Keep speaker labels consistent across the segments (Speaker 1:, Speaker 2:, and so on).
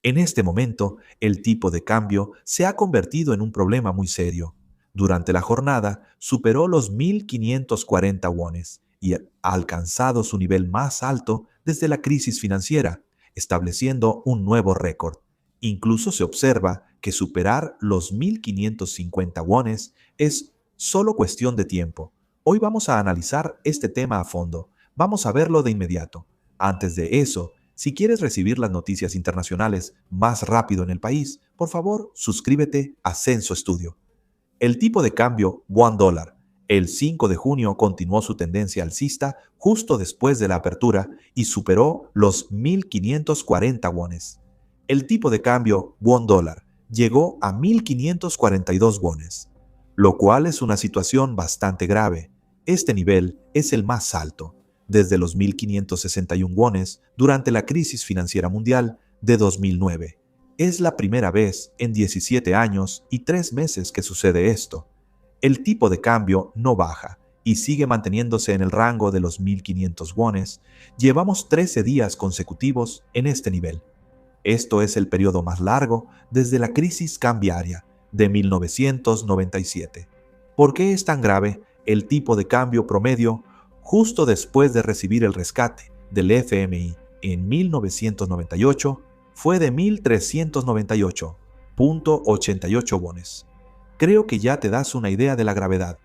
Speaker 1: En este momento, el tipo de cambio se ha convertido en un problema muy serio. Durante la jornada, superó los 1.540 wones y ha alcanzado su nivel más alto desde la crisis financiera, estableciendo un nuevo récord. Incluso se observa que superar los 1.550 wones es solo cuestión de tiempo. Hoy vamos a analizar este tema a fondo. Vamos a verlo de inmediato. Antes de eso, si quieres recibir las noticias internacionales más rápido en el país, por favor, suscríbete a Censo Estudio. El tipo de cambio $1. El 5 de junio continuó su tendencia alcista justo después de la apertura y superó los 1.540 wones. El tipo de cambio $1 llegó a 1.542 wones, lo cual es una situación bastante grave. Este nivel es el más alto desde los 1.561 wones durante la crisis financiera mundial de 2009. Es la primera vez en 17 años y 3 meses que sucede esto. El tipo de cambio no baja y sigue manteniéndose en el rango de los 1.500 wones. Llevamos 13 días consecutivos en este nivel. Esto es el periodo más largo desde la crisis cambiaria de 1997. ¿Por qué es tan grave el tipo de cambio promedio justo después de recibir el rescate del FMI en 1998? Fue de 1.398.88 wones. Creo que ya te das una idea de la gravedad.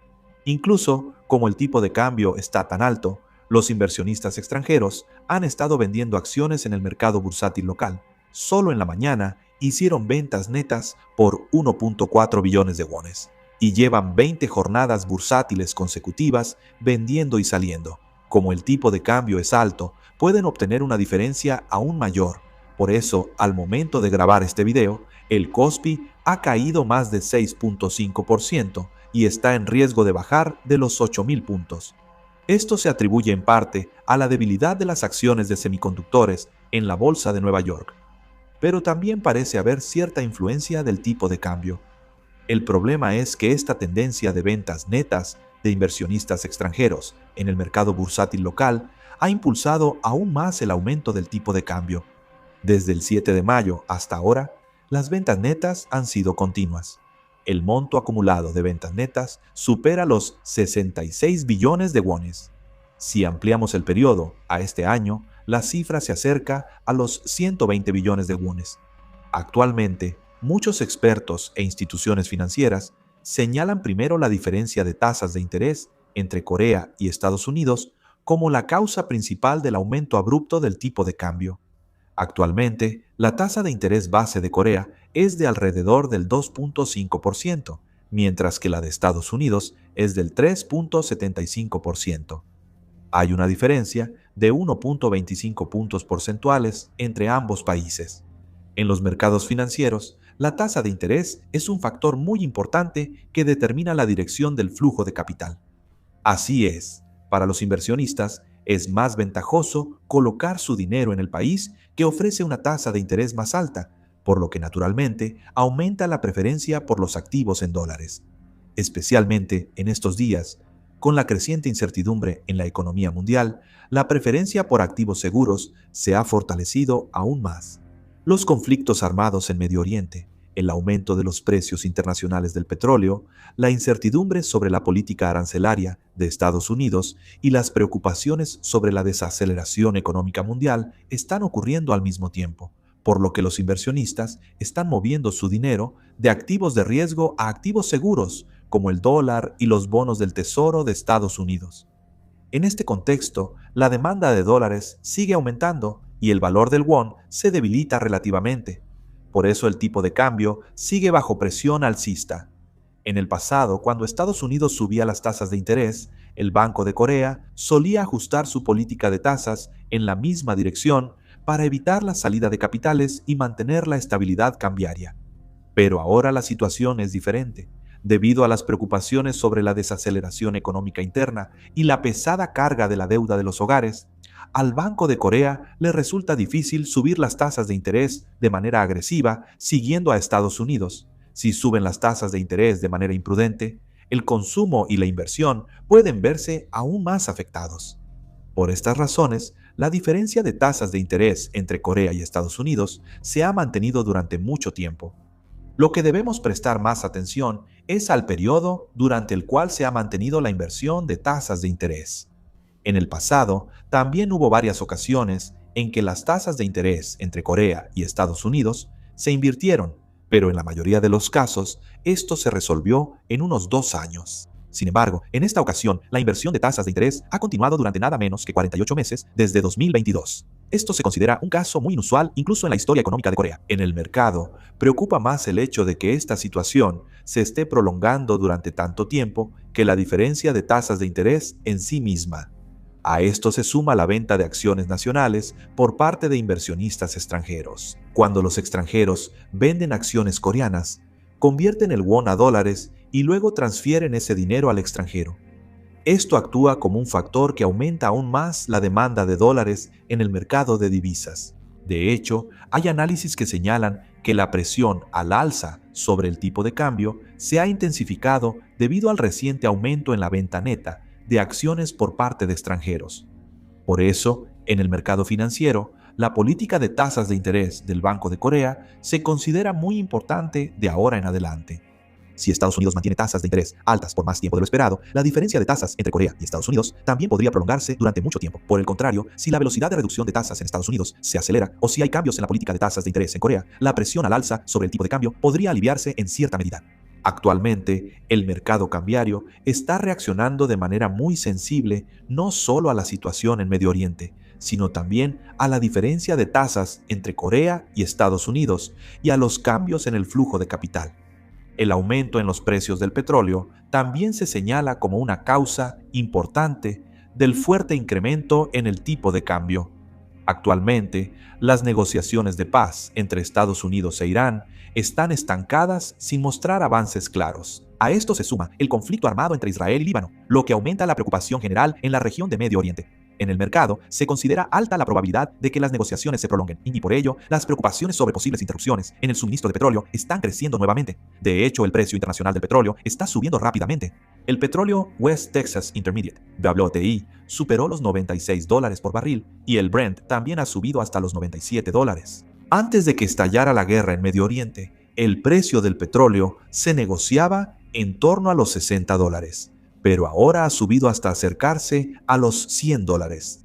Speaker 1: Incluso, como el tipo de cambio está tan alto, los inversionistas extranjeros han estado vendiendo acciones en el mercado bursátil local. Solo en la mañana hicieron ventas netas por 1.4 billones de wones y llevan 20 jornadas bursátiles consecutivas vendiendo y saliendo. Como el tipo de cambio es alto, pueden obtener una diferencia aún mayor. Por eso, al momento de grabar este video, el Kospi ha caído más de 6.5% y está en riesgo de bajar de los 8.000 puntos. Esto se atribuye en parte a la debilidad de las acciones de semiconductores en la bolsa de Nueva York. Pero también parece haber cierta influencia del tipo de cambio. El problema es que esta tendencia de ventas netas de inversionistas extranjeros en el mercado bursátil local ha impulsado aún más el aumento del tipo de cambio. Desde el 7 de mayo hasta ahora, las ventas netas han sido continuas. El monto acumulado de ventas netas supera los 66 billones de wones. Si ampliamos el periodo a este año, la cifra se acerca a los 120 billones de wones. Actualmente, muchos expertos e instituciones financieras señalan primero la diferencia de tasas de interés entre Corea y Estados Unidos como la causa principal del aumento abrupto del tipo de cambio. Actualmente, la tasa de interés base de Corea es de alrededor del 2.5%, mientras que la de Estados Unidos es del 3.75%. Hay una diferencia de 1.25 puntos porcentuales entre ambos países. En los mercados financieros, la tasa de interés es un factor muy importante que determina la dirección del flujo de capital. Así es, para los inversionistas es más ventajoso colocar su dinero en el país que ofrece una tasa de interés más alta, por lo que naturalmente aumenta la preferencia por los activos en dólares. Especialmente en estos días, con la creciente incertidumbre en la economía mundial, la preferencia por activos seguros se ha fortalecido aún más. Los conflictos armados en Medio Oriente, el aumento de los precios internacionales del petróleo, la incertidumbre sobre la política arancelaria de Estados Unidos y las preocupaciones sobre la desaceleración económica mundial están ocurriendo al mismo tiempo, por lo que los inversionistas están moviendo su dinero de activos de riesgo a activos seguros, como el dólar y los bonos del Tesoro de Estados Unidos. En este contexto, la demanda de dólares sigue aumentando y el valor del won se debilita relativamente. Por eso el tipo de cambio sigue bajo presión alcista. En el pasado, cuando Estados Unidos subía las tasas de interés, el Banco de Corea solía ajustar su política de tasas en la misma dirección para evitar la salida de capitales y mantener la estabilidad cambiaria. Pero ahora la situación es diferente. Debido a las preocupaciones sobre la desaceleración económica interna y la pesada carga de la deuda de los hogares, al Banco de Corea le resulta difícil subir las tasas de interés de manera agresiva siguiendo a Estados Unidos. Si suben las tasas de interés de manera imprudente, el consumo y la inversión pueden verse aún más afectados. Por estas razones, La diferencia de tasas de interés entre Corea y Estados Unidos se ha mantenido durante mucho tiempo. Lo que debemos prestar más atención es al periodo durante el cual se ha mantenido la inversión de tasas de interés. En el pasado, también hubo varias ocasiones en que las tasas de interés entre Corea y Estados Unidos se invirtieron, pero en la mayoría de los casos, esto se resolvió en unos 2 años. Sin embargo, en esta ocasión, la inversión de tasas de interés ha continuado durante nada menos que 48 meses desde 2022. Esto se considera un caso muy inusual incluso en la historia económica de Corea. En el mercado, preocupa más el hecho de que esta situación se esté prolongando durante tanto tiempo que la diferencia de tasas de interés en sí misma. A esto se suma la venta de acciones nacionales por parte de inversionistas extranjeros. Cuando los extranjeros venden acciones coreanas, convierten el won a dólares y luego transfieren ese dinero al extranjero. Esto actúa como un factor que aumenta aún más la demanda de dólares en el mercado de divisas. De hecho, hay análisis que señalan que la presión al alza sobre el tipo de cambio se ha intensificado debido al reciente aumento en la venta neta de acciones por parte de extranjeros. Por eso, en el mercado financiero, la política de tasas de interés del Banco de Corea se considera muy importante de ahora en adelante. Si Estados Unidos mantiene tasas de interés altas por más tiempo de lo esperado, la diferencia de tasas entre Corea y Estados Unidos también podría prolongarse durante mucho tiempo. Por el contrario, si la velocidad de reducción de tasas en Estados Unidos se acelera o si hay cambios en la política de tasas de interés en Corea, la presión al alza sobre el tipo de cambio podría aliviarse en cierta medida. Actualmente, el mercado cambiario está reaccionando de manera muy sensible no solo a la situación en Medio Oriente, sino también a la diferencia de tasas entre Corea y Estados Unidos y a los cambios en el flujo de capital. El aumento en los precios del petróleo también se señala como una causa importante del fuerte incremento en el tipo de cambio. Actualmente, las negociaciones de paz entre Estados Unidos e Irán están estancadas sin mostrar avances claros. A esto se suma el conflicto armado entre Israel y Líbano, lo que aumenta la preocupación general en la región de Medio Oriente. En el mercado, se considera alta la probabilidad de que las negociaciones se prolonguen y por ello, las preocupaciones sobre posibles interrupciones en el suministro de petróleo están creciendo nuevamente. De hecho, el precio internacional del petróleo está subiendo rápidamente. El petróleo West Texas Intermediate, WTI, superó los $96 por barril y el Brent también ha subido hasta los $97. Antes de que estallara la guerra en Medio Oriente, el precio del petróleo se negociaba en torno a los $60. Pero ahora ha subido hasta acercarse a los $100.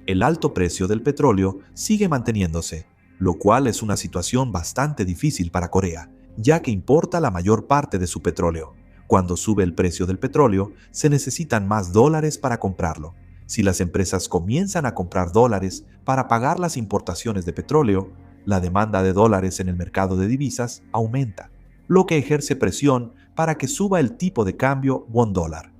Speaker 1: El alto precio del petróleo sigue manteniéndose, lo cual es una situación bastante difícil para Corea, ya que importa la mayor parte de su petróleo. Cuando sube el precio del petróleo, se necesitan más dólares para comprarlo. Si las empresas comienzan a comprar dólares para pagar las importaciones de petróleo, la demanda de dólares en el mercado de divisas aumenta, lo que ejerce presión para que suba el tipo de cambio won-dólar.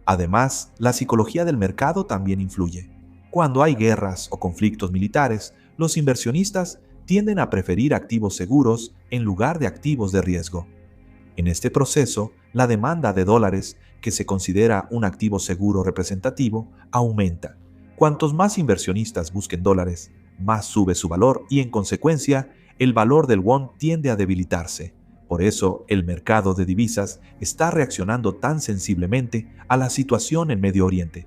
Speaker 1: Además, la psicología del mercado también influye. Cuando hay guerras o conflictos militares, los inversionistas tienden a preferir activos seguros en lugar de activos de riesgo. En este proceso, la demanda de dólares, que se considera un activo seguro representativo, aumenta. Cuantos más inversionistas busquen dólares, más sube su valor y, en consecuencia, el valor del won tiende a debilitarse. Por eso, el mercado de divisas está reaccionando tan sensiblemente a la situación en Medio Oriente.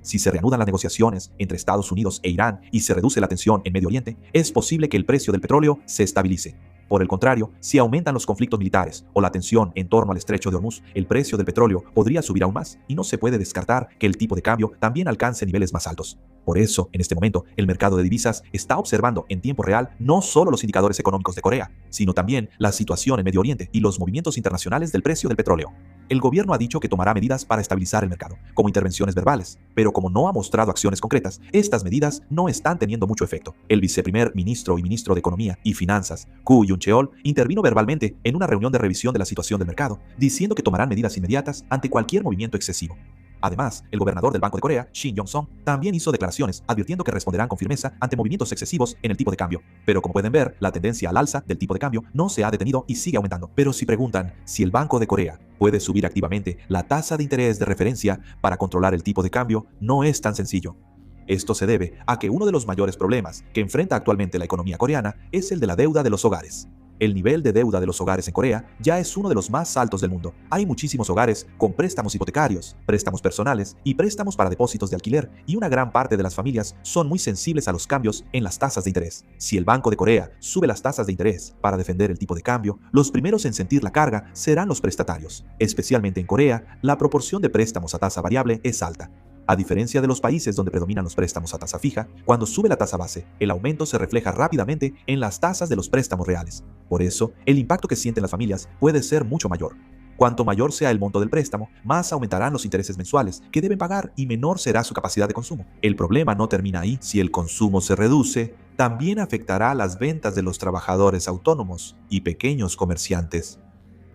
Speaker 1: Si se reanudan las negociaciones entre Estados Unidos e Irán y se reduce la tensión en Medio Oriente, es posible que el precio del petróleo se estabilice. Por el contrario, si aumentan los conflictos militares o la tensión en torno al estrecho de Hormuz, el precio del petróleo podría subir aún más y no se puede descartar que el tipo de cambio también alcance niveles más altos. Por eso, en este momento, el mercado de divisas está observando en tiempo real no solo los indicadores económicos de Corea, sino también la situación en Medio Oriente y los movimientos internacionales del precio del petróleo. El gobierno ha dicho que tomará medidas para estabilizar el mercado, como intervenciones verbales, pero como no ha mostrado acciones concretas, estas medidas no están teniendo mucho efecto. El viceprimer ministro y ministro de Economía y Finanzas, Koo Yoon-cheol, intervino verbalmente en una reunión de revisión de la situación del mercado, diciendo que tomarán medidas inmediatas ante cualquier movimiento excesivo. Además, el gobernador del Banco de Corea, Shin Yong-song, también hizo declaraciones advirtiendo que responderán con firmeza ante movimientos excesivos en el tipo de cambio. Pero como pueden ver, la tendencia al alza del tipo de cambio no se ha detenido y sigue aumentando. Pero si preguntan si el Banco de Corea puede subir activamente la tasa de interés de referencia para controlar el tipo de cambio, no es tan sencillo. Esto se debe a que uno de los mayores problemas que enfrenta actualmente la economía coreana es el de la deuda de los hogares. El nivel de deuda de los hogares en Corea ya es uno de los más altos del mundo. Hay muchísimos hogares con préstamos hipotecarios, préstamos personales y préstamos para depósitos de alquiler, y una gran parte de las familias son muy sensibles a los cambios en las tasas de interés. Si el Banco de Corea sube las tasas de interés para defender el tipo de cambio, los primeros en sentir la carga serán los prestatarios. Especialmente en Corea, la proporción de préstamos a tasa variable es alta. A diferencia de los países donde predominan los préstamos a tasa fija, cuando sube la tasa base, el aumento se refleja rápidamente en las tasas de los préstamos reales. Por eso, el impacto que sienten las familias puede ser mucho mayor. Cuanto mayor sea el monto del préstamo, más aumentarán los intereses mensuales que deben pagar y menor será su capacidad de consumo. El problema no termina ahí. Si el consumo se reduce, también afectará las ventas de los trabajadores autónomos y pequeños comerciantes.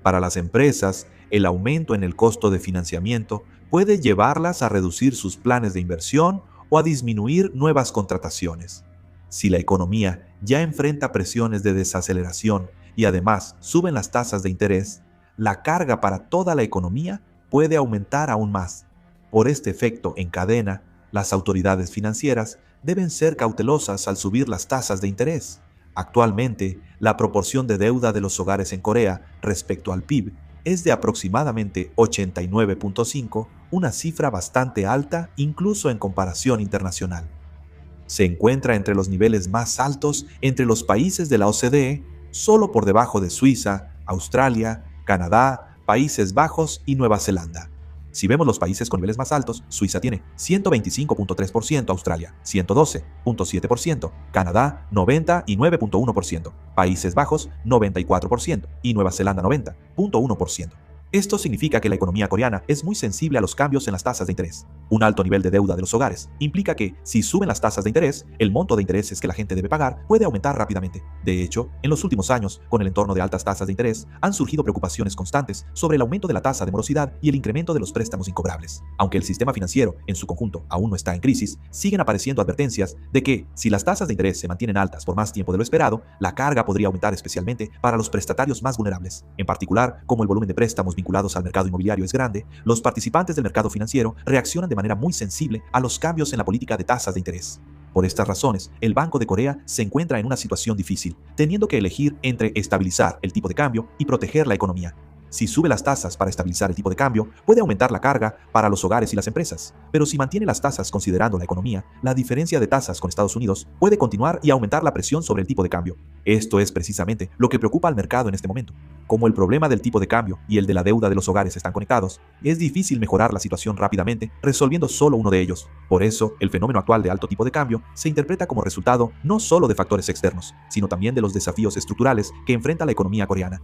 Speaker 1: Para las empresas, el aumento en el costo de financiamiento puede llevarlas a reducir sus planes de inversión o a disminuir nuevas contrataciones. Si la economía ya enfrenta presiones de desaceleración y además suben las tasas de interés, la carga para toda la economía puede aumentar aún más. Por este efecto en cadena, las autoridades financieras deben ser cautelosas al subir las tasas de interés. Actualmente, la proporción de deuda de los hogares en Corea respecto al PIB es de aproximadamente 89.5, una cifra bastante alta incluso en comparación internacional. Se encuentra entre los niveles más altos entre los países de la OCDE, solo por debajo de Suiza, Australia, Canadá, Países Bajos y Nueva Zelanda. Si vemos los países con niveles más altos, Suiza tiene 125.3%, Australia 112.7%, Canadá 99.1%, Países Bajos 94% y Nueva Zelanda 90.1%. Esto significa que la economía coreana es muy sensible a los cambios en las tasas de interés. Un alto nivel de deuda de los hogares implica que, si suben las tasas de interés, el monto de intereses que la gente debe pagar puede aumentar rápidamente. De hecho, en los últimos años, con el entorno de altas tasas de interés, han surgido preocupaciones constantes sobre el aumento de la tasa de morosidad y el incremento de los préstamos incobrables. Aunque el sistema financiero, en su conjunto, aún no está en crisis, siguen apareciendo advertencias de que, si las tasas de interés se mantienen altas por más tiempo de lo esperado, la carga podría aumentar especialmente para los prestatarios más vulnerables. En particular, como el volumen de préstamos vinculados al mercado inmobiliario es grande, los participantes del mercado financiero reaccionan de manera muy sensible a los cambios en la política de tasas de interés. Por estas razones, el Banco de Corea se encuentra en una situación difícil, teniendo que elegir entre estabilizar el tipo de cambio y proteger la economía. Si sube las tasas para estabilizar el tipo de cambio, puede aumentar la carga para los hogares y las empresas. Pero si mantiene las tasas considerando la economía, la diferencia de tasas con Estados Unidos puede continuar y aumentar la presión sobre el tipo de cambio. Esto es precisamente lo que preocupa al mercado en este momento. Como el problema del tipo de cambio y el de la deuda de los hogares están conectados, es difícil mejorar la situación rápidamente resolviendo solo uno de ellos. Por eso, el fenómeno actual de alto tipo de cambio se interpreta como resultado no solo de factores externos, sino también de los desafíos estructurales que enfrenta la economía coreana.